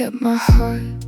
kept my heart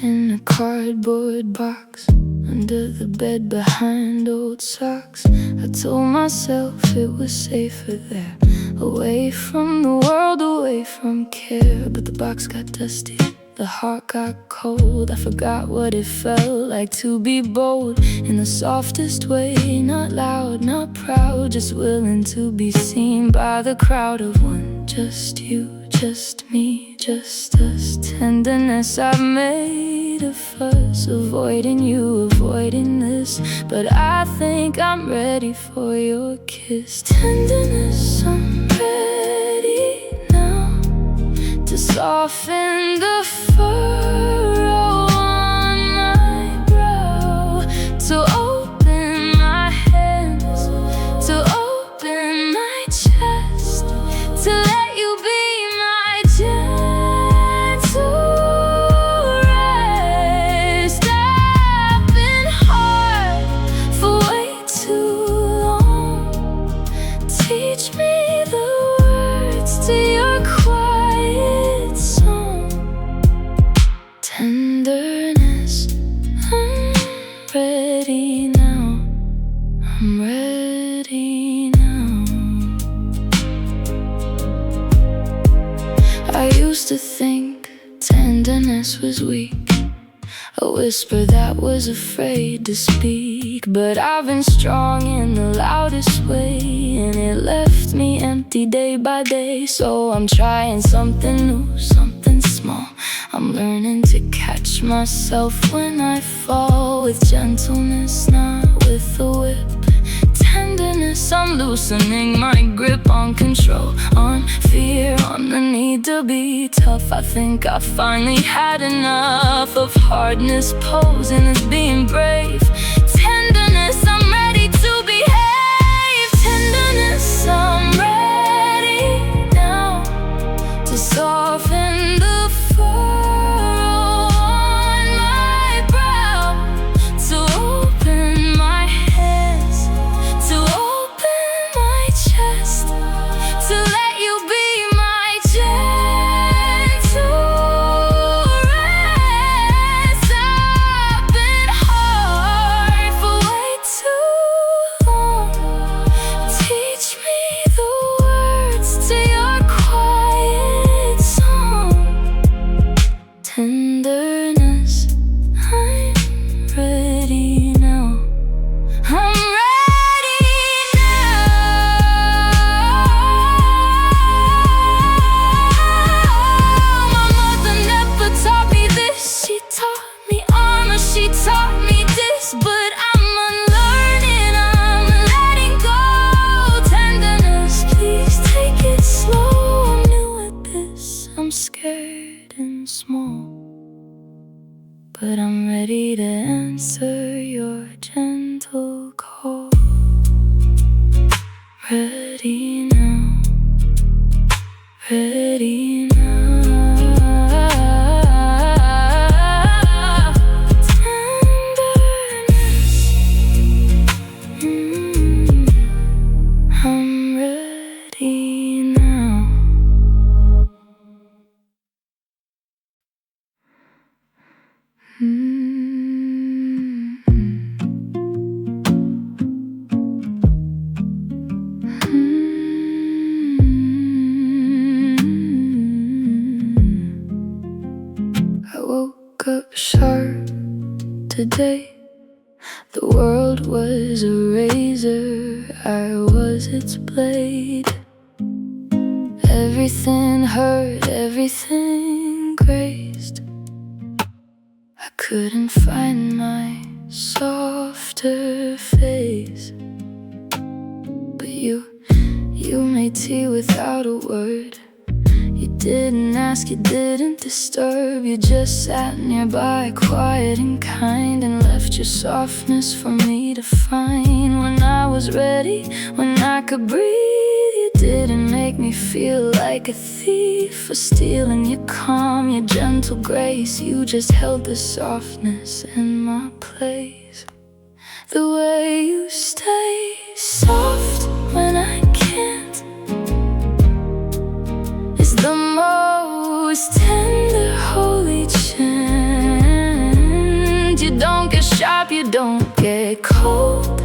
in a cardboard box under the bed behind old socks. I told myself it was safer there, away from the world, away from care. But the box got dusty, the heart got cold. I forgot what it felt like to be bold, in the softest way, not loud, not proud, just willing to be seen by the crowd of one. Just you, just me, just us. Tenderness, I've made a fuss, avoiding you, avoiding this, but I think I'm ready for your kiss. Tenderness, I'm ready now to soften the furrow on my brow, to open my hands, to open my chest, to let you be my gentle rest. I've been hard for way too long. Teach me the words to your quiet song. Tenderness, I'm ready now, I'm ready now. I used to think tenderness was weak, a whisper that was afraid to speak. But I've been strong in the loudest way, and it left me empty day by day. So I'm trying something new, something small. I'm learning to catch myself when I fall, with gentleness, not with a whip. Tenderness, I'm loosening my grip on control, on fear, on the need to be tough. I think I finally had enough of hardness posing as being brave. Tenderness, I'm ready to behave. Tenderness, I'm ready now to soften the furrow on my brow, to open my hands, to open my chest, to let you be my gentle rest. I've been hard for way too long. Teach me the words to your quiet song. Tenderness, I'm ready now, I'm ready now. My mother never taught me this. She taught me armor, she taught me this, but I'm unlearning, I'm letting go. Tenderness, please take it slow. I'm new at this, I'm scared and small, but I'm ready to answer your gentle call. Ready now, ready now. Tenderness, I'm ready now. I woke up sharp today. The world was a razor, I was its blade. Everything hurt, everything grazed. I couldn't find my softer face, but you made tea without a word. You didn't ask, you didn't disturb. You just sat nearby, quiet and kind, and left your softness for me to find. When I was ready, when I could breathe, you didn't make me feel like a thief for stealing your calm, your gentle grace. You just held the softness in my place. The way you stay soft when I can't is the most tender, holy get cold.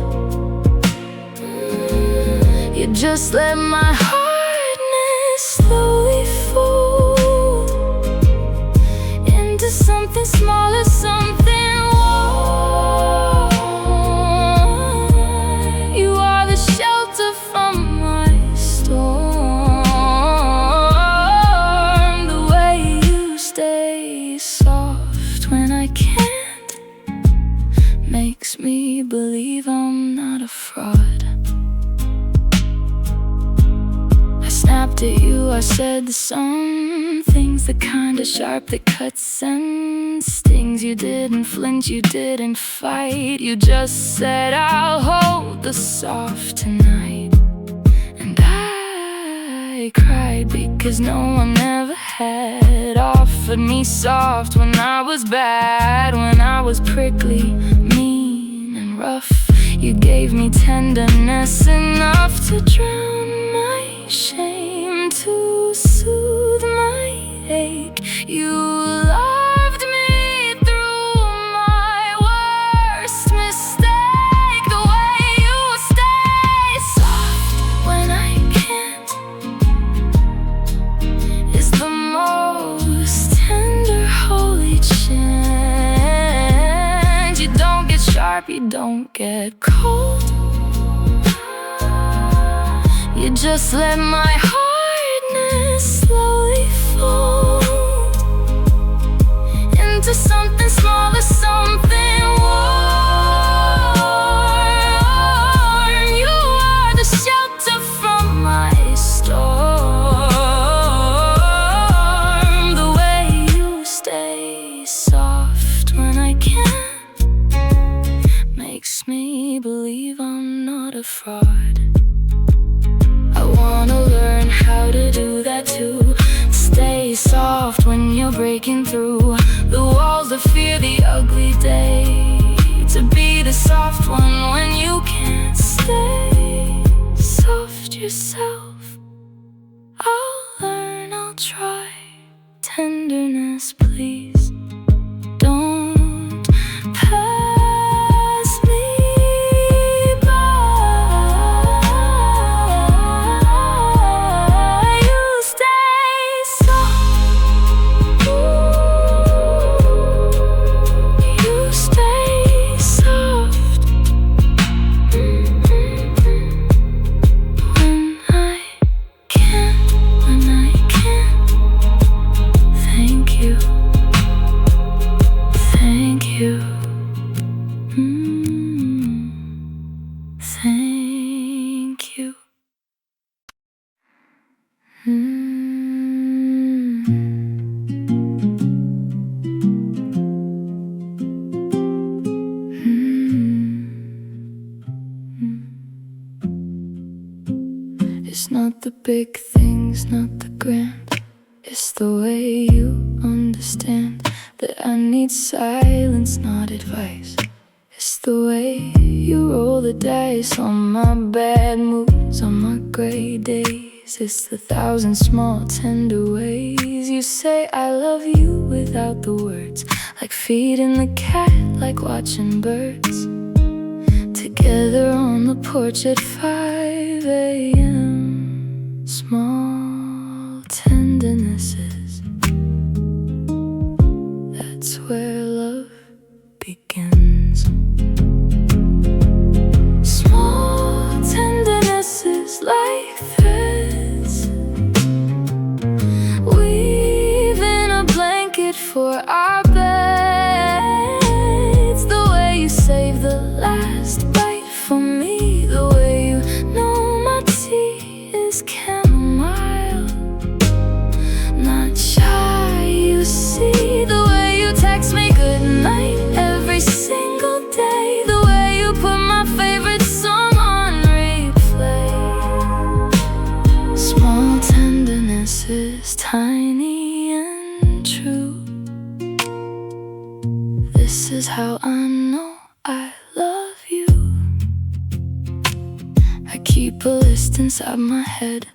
You just let my hardness slowly fold into something smaller, something warm. You are the shelter from my storm. The way you stay soft when I can't makes me believe I'm not a fraud. Snapped at you, I said some things, the kind of sharp that cuts and stings. You didn't flinch, you didn't fight. You just said, I'll hold the soft tonight. And I cried because no one ever had offered me soft when I was bad, when I was prickly, mean and rough. You gave me tenderness enough to drown my shame, to soothe my ache. You loved me through my worst mistake. The way you stay soft when I can't is the most tender, holy chant. You don't get sharp, you don't get cold. You just let my hardness slowly fall into something smaller, something warm. You are the shelter from my storm. The way you stay soft when I can't makes me believe I'm not a fraud. I wanna learn how to do that too. Stay soft when you're breaking through the walls of fear, the ugly day. To be the soft one when you can't stay soft yourself. I'll learn, I'll try. Tenderness, please don't pass me by. You stay soft. You stay soft. When I can't. Thank you. Thank you. Thank you. It's not the big things, not the grand. It's the way you understand that I need silence, not advice. It's the way you roll the dice on my bad moods, on my gray days. It's the thousand small tender ways you say I love you without the words. Like feeding the cat, like watching birds together on the porch at 5 a.m. Small tendernesses, that's where love begins. Small tendernesses like threads, weaving a blanket for our beds. The way you save the last bite for me, the way you know my tea is chamomile, not shy, you see. The way you text me good night every single day, the way you put my favorite song on replay. Small tendernesses, tiny and true. This is how I know I love you. I keep a list inside my head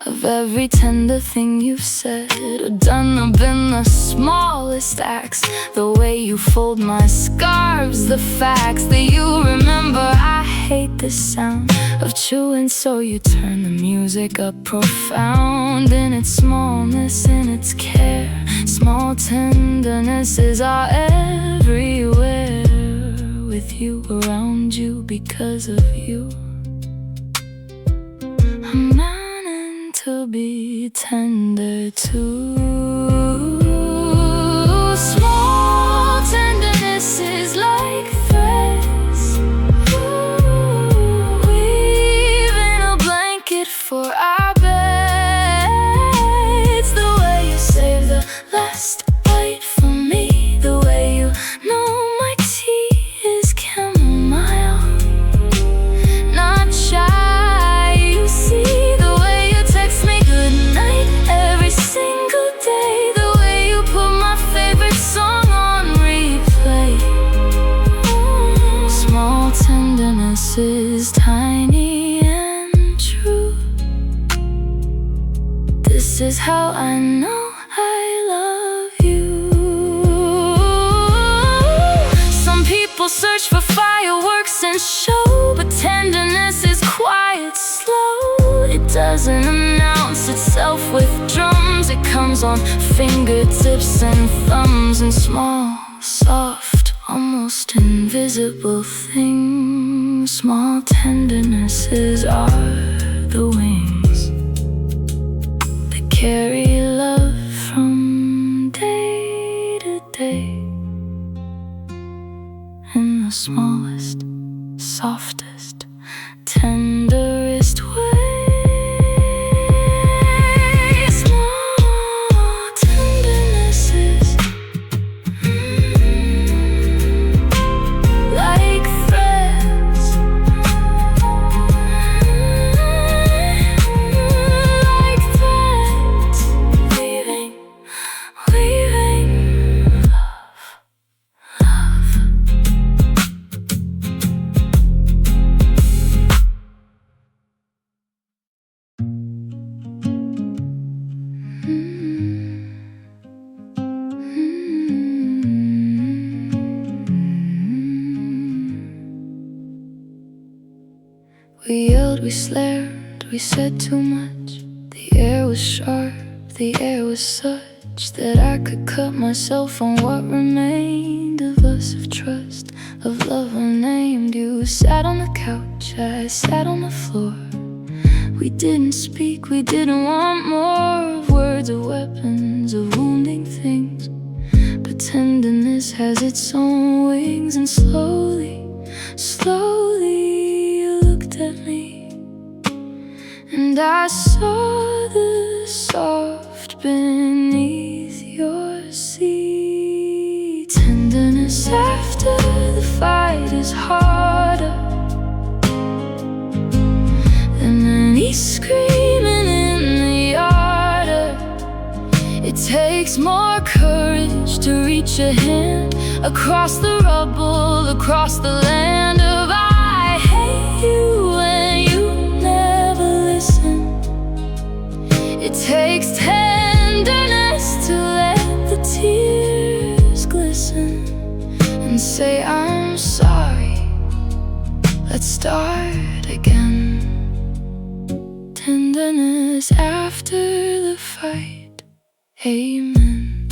of every tender thing you've said or done, or been the smallest acts. The way you fold my scarves, the facts that you remember. I hate the sound of chewing, so you turn the music up profound. In its smallness, in its care, small tendernesses are everywhere. With you, around you, because of you, I'm learning to be tender too. Small tendernesses like threads, weaving a blanket for our beds. The way you save the last bite for me, the way you know my tea is chamomile, not shy. You see the way you text me goodnight every single day, the way you put my favorite song on replay. Small tendernesses, tiny and true. This is how I know I love you. Some people search for fireworks and show, but tenderness is quiet, slow. It doesn't announce itself with drums. It comes on fingertips and thumbs, and small, soft, almost invisible things. Small tendernesses are the wings that carry love from day to day. In the smallest, softest, tenderest way. Small tendernesses, like threads, like threads, weaving love. We yelled, we slared, we said too much. The air was sharp, the air was such that I could cut myself on what remained of us, of trust, of love unnamed. You sat on the couch, I sat on the floor. We didn't speak, we didn't want more of words or weapons, of wounding things. But tenderness has its own wings, and slowly, slowly you looked at me, and I saw the soft beneath your sea. Tenderness after the fight is harder than any screaming in the yard. It takes more courage to reach a hand across the rubble, across the land of I hate you when you never listen. It takes tenderness to let the tears glisten and say I'm sorry, let's start again. Tenderness after the fight, amen.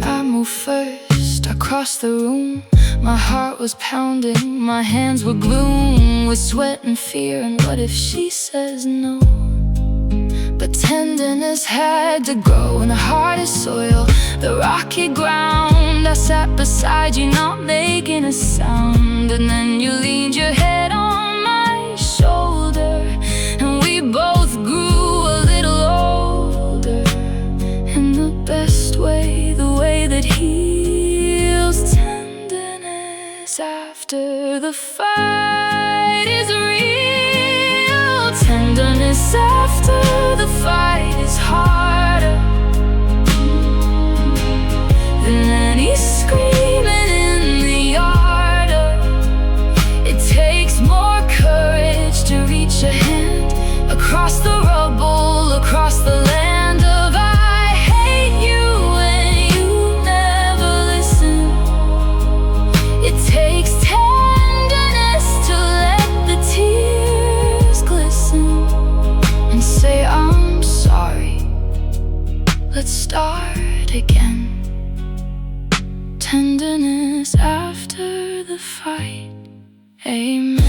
I moved first, I crossed the room. My heart was pounding, my hands were gloom with sweat and fear. And what if she says no? But tenderness had to grow in the hardest soil, the rocky ground. I sat beside you, not making a sound. And then you leaned your head on my shoulder, and we both grew a little older. In the best way, the way that heals. Tenderness after the fight is real. Tenderness after the fight is harder than any screaming in the yard. across the rubble, across the land of I hate you, and you never listen. It takes tenderness to let the tears glisten and say I'm sorry, let's start again. Tenderness after the fight, amen.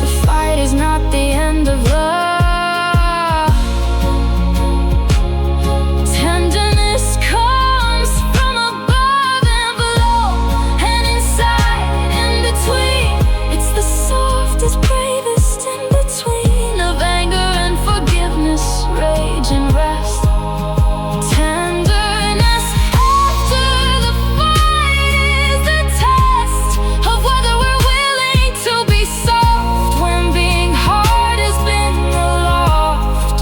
The fight is not the end of love. Tenderness comes from above and below, and inside, in between. It's the softest, bravest in between of anger and forgiveness, rage and rest. Tenderness after the fight is the test of whether we're willing to be soft when being hard has been aloft.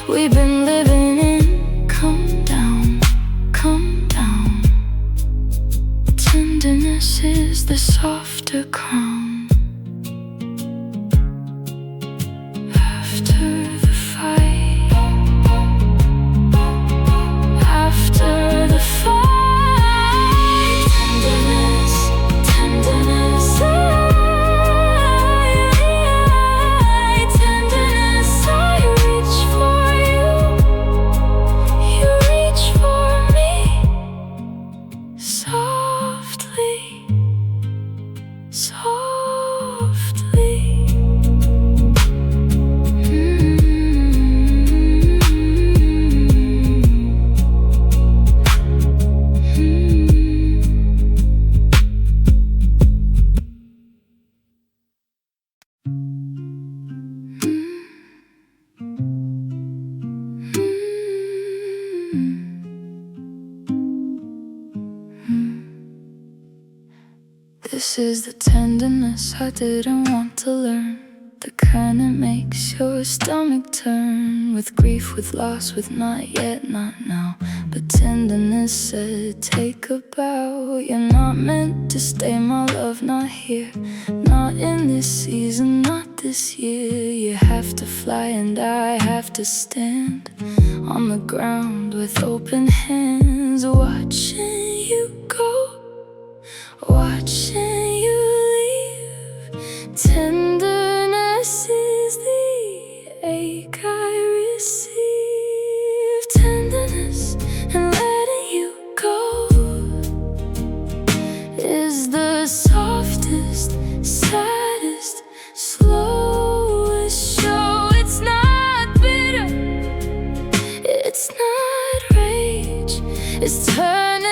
We've been living in come down, come down. Tenderness is the softer crown. After the fight, after the fight, tenderness, tenderness, tenderness. I reach for you, you reach for me, softly, softly. This is the tenderness I didn't want to learn, the kind that makes your stomach turn. With grief, with loss, with not yet, not now. But tenderness said, take a bow. You're not meant to stay, my love, not here. Not in this season, not this year. You have to fly and I have to stand on the ground with open hands, watching you go, watching you leave. Tenderness is the ache I receive. Tenderness and letting you go is the softest, saddest, slowest show. It's not bitter, it's not rage, it's turning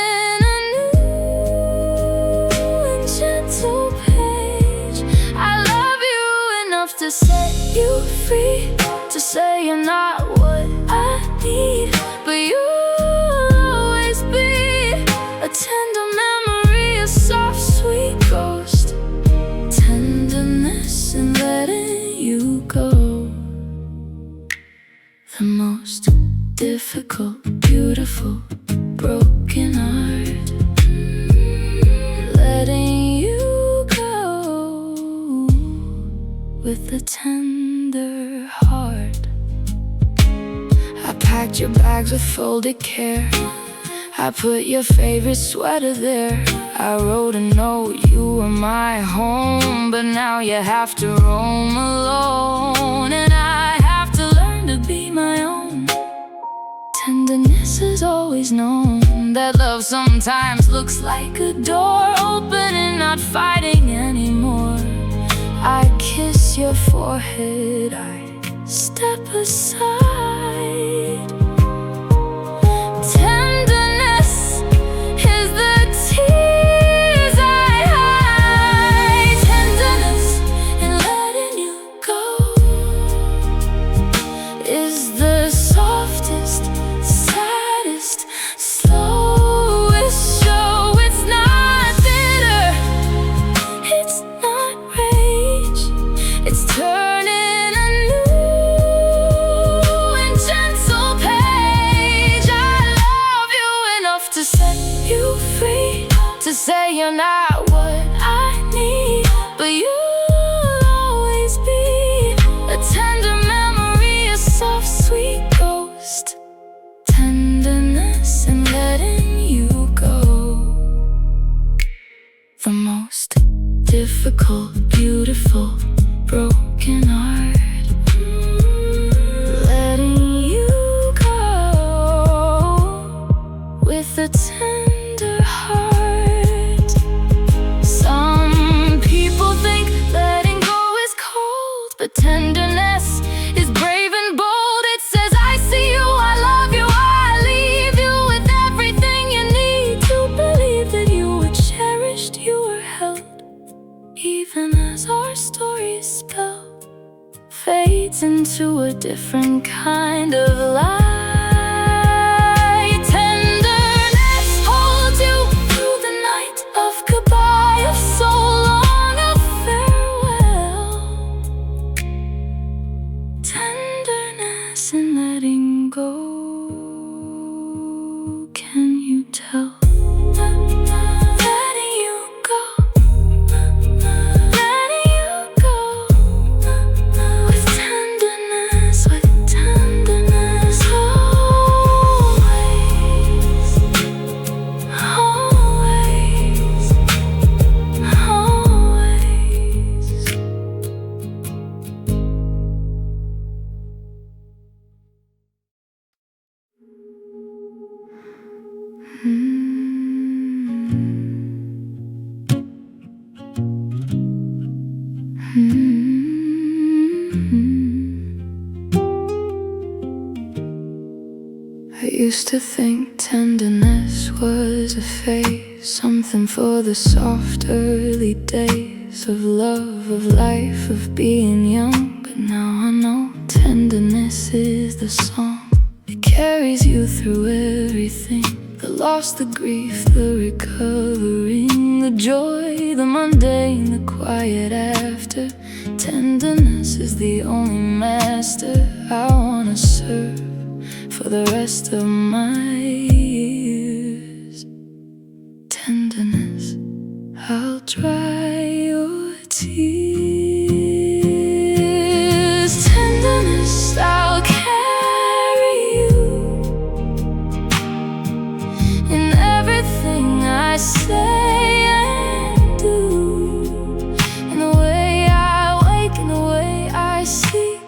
to set you free, to say you're not what I need, but you'll always be a tender memory, a soft, sweet ghost. Tenderness and letting you go, the most difficult, beautiful, broken art. Letting you with a tender heart. I packed your bags with folded care. I put your favorite sweater there. I wrote a note, you were my home, but now you have to roam alone, and I have to learn to be my own. Tenderness has always known that love sometimes looks like a door open and not fighting anymore. I kiss your forehead, I step aside. Tenderness is the tears I hide. Tenderness in letting you go is the softest, saddest, slowest show. It's not bitter, it's not rage, it's turning a new and gentle page. I love you enough to set you free, to say you're not what I need, but you'll always be But tenderness is brave and bold. It says, I see you, I love you, I leave you with everything you need to believe that you were cherished, you were held. Even as our story spell fades into a different kind of light. Tenderness holds you through the night of goodbye, of so long a farewell. Tenderness in letting go. Can you tell? Letting you go. Letting you go. With tenderness, always, always, always. I used to think tenderness was a phase, something for the soft early days of love, of life, of being young. But now I know tenderness is the song. It carries you through everything, the loss, the grief, the recovering, the joy, the mundane, the quiet after. Tenderness is the only master I wanna serve for the rest of my years. Tenderness, I'll dry your tears. Tenderness, I'll carry you in everything I say and do, in the way I wake, in the way I sleep,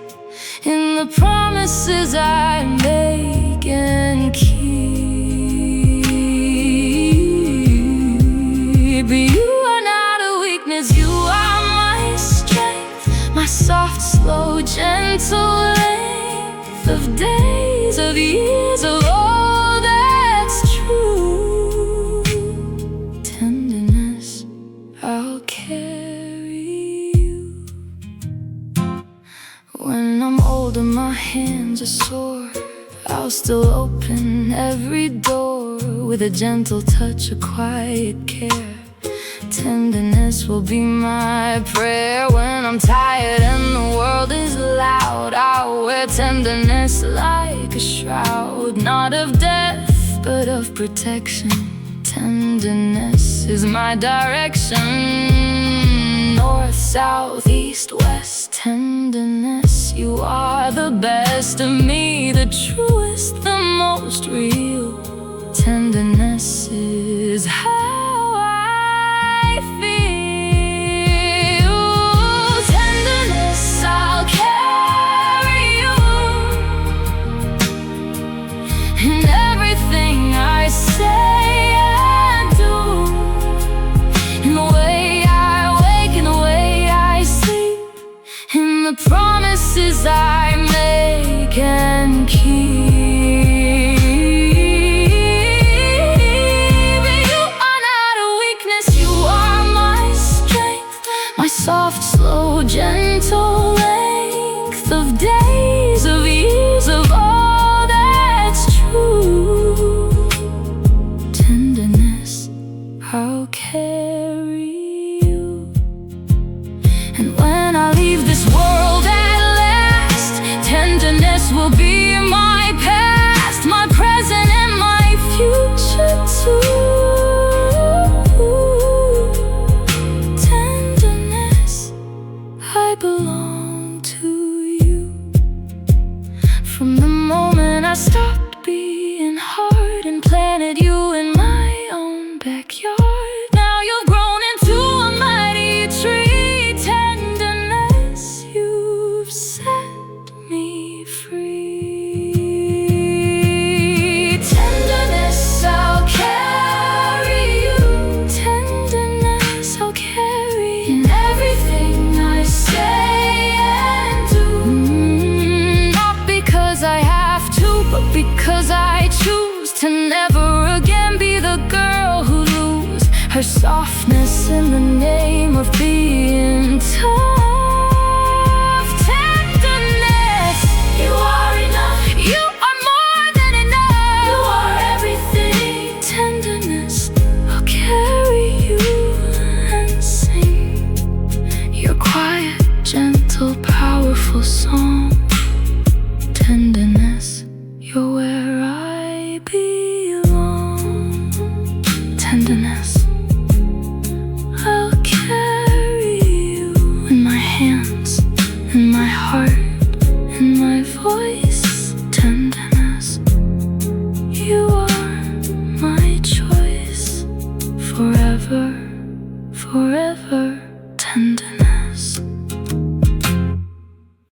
in the promises I make and keep. You are not a weakness, you are my strength, my soft, slow, gentle length of days, of years, of all that's true. Tenderness, I'll carry you. When I'm older, my hands are sore, I'll still open every door with a gentle touch, a quiet care. Tenderness will be my prayer. When I'm tired and the world is loud, I'll wear tenderness like a shroud, not of death, but of protection. Tenderness is my direction, north, south, east, west. Tenderness, you are the best of me, the truest, the most real. Tenderness is how I feel. Tenderness, I'll carry you in everything I say and do, in the way I wake, in the way I sleep, in the promises I make and keep. Soft, slow, gentle length of days, of years, of all that's true. Tenderness, I'll carry you. And when I leave this world at last, tenderness will be my past, my present and my future too. I belong to you. From the moment I stopped being hard and planted you in my own backyard, now you've grown into a mighty tree. Tenderness, you've set me free. Tenderness, I'll carry you. Tenderness, I'll carry in everything I say and to never again be the girl who lose her softness in the name of being tough.